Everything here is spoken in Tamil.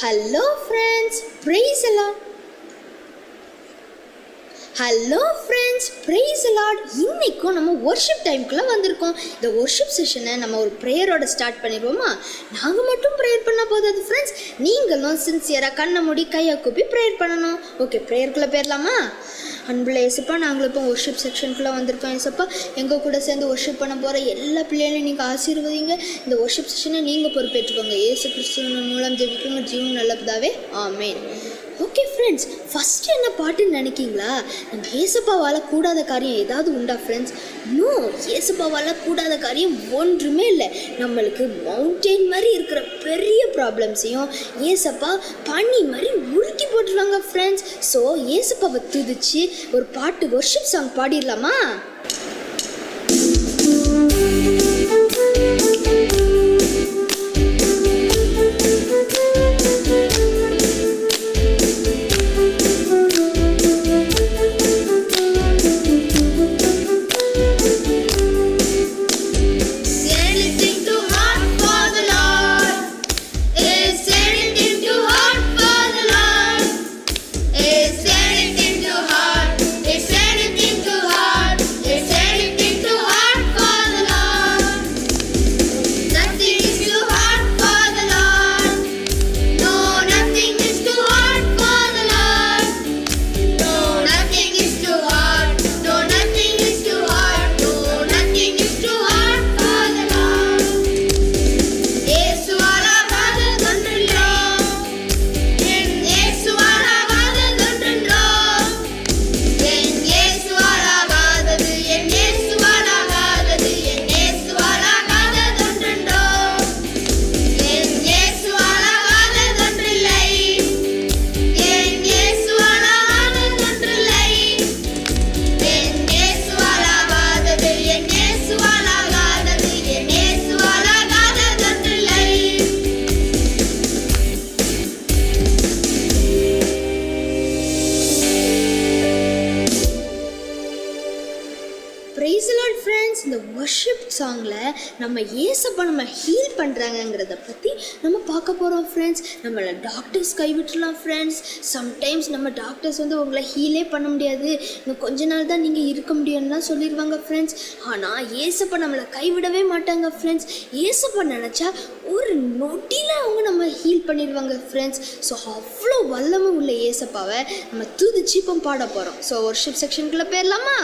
Hello friends, praise the Lord. Hello friends, praise the Lord. இன்னைக்கும் நம்ம வர்ஷிப் டைம்குள்ளே வந்திருக்கோம். இந்த வர்ஷிப் செஷனை நம்ம ஒரு ப்ரேயரோட ஸ்டார்ட் பண்ணிடுவோமா? நாங்கள் மட்டும் ப்ரேயர் பண்ணால் போதாது ஃப்ரெண்ட்ஸ், நீங்களும் சின்சியராக கண்ணை மூடி கையை கூப்பி ப்ரேயர் பண்ணணும். ஓகே, ப்ரேயருக்குள்ளே போயிடலாமா? அன்புள்ள ஏசப்பா, நாங்களும் இப்போ ஒர்ஷிப் செக்ஷனுக்குள்ளே வந்திருக்கோம். ஏசப்பா, எங்கள் கூட சேர்ந்து ஒர்ஷிப் பண்ண போகிற எல்லா பிள்ளைகளையும் நீங்கள் ஆசீர்வதிங்க. இந்த ஒர்ஷிப் செஷனை நீங்கள் பொறுப்பேற்றுக்கோங்க. ஏசு கிறிஸ்துவின் மூலம் ஜெபிக்குங்க ஜீவன் நல்லதாவே, ஆமேன். ஓகே ஃப்ரெண்ட்ஸ், ஃபஸ்ட்டு என்ன பாட்டுன்னு நினைக்கிங்களா? நம்ம ஏசப்பாவால் கூடாத காரியம் ஏதாவது உண்டா ஃப்ரெண்ட்ஸ்? நோ, ஏசப்பாவால் கூடாத காரியம் ஒன்றுமே இல்லை. நம்மளுக்கு மவுண்டெயின் மாதிரி இருக்கிற பெரிய ப்ராப்ளம்ஸையும் ஏசப்பா பனி மாதிரி உருட்டி போட்டுருவாங்க ஃப்ரெண்ட்ஸ். ஸோ ஏசப்பாவை துதிச்சு ஒரு பாட்டு வர்ஷிப் சாங் பாடிடலாமா? Praise the Lord friends. இந்த வர்ஷிப் சாங்கில் நம்ம ஏசப்பா நம்ம ஹீல் பண்ணுறாங்கங்கிறத பற்றி நம்ம பார்க்க போகிறோம் ஃப்ரெண்ட்ஸ். நம்மளை டாக்டர்ஸ் கைவிட்டுலாம் ஃப்ரெண்ட்ஸ். சம்டைம்ஸ் நம்ம டாக்டர்ஸ் உங்களை ஹீலே பண்ண முடியாது, இன்னும் கொஞ்ச நாள் தான் நீங்கள் இருக்க முடியும்லாம் சொல்லிடுவாங்க ஃப்ரெண்ட்ஸ். ஆனால் ஏசப்பா நம்மளை கைவிடவே மாட்டாங்க ஃப்ரெண்ட்ஸ். ஏசப்பா நினச்சா ஒரு நொடியில் அவங்க நம்ம ஹீல் பண்ணிடுவாங்க ஃப்ரெண்ட்ஸ். ஸோ அவ்வளோ வல்லமை உள்ள ஏசப்பாவை நம்ம துதிச்சு இப்போ பாட போகிறோம். ஸோ வர்ஷிப் செக்ஷனுக்குள்ளே போயிடலாமா?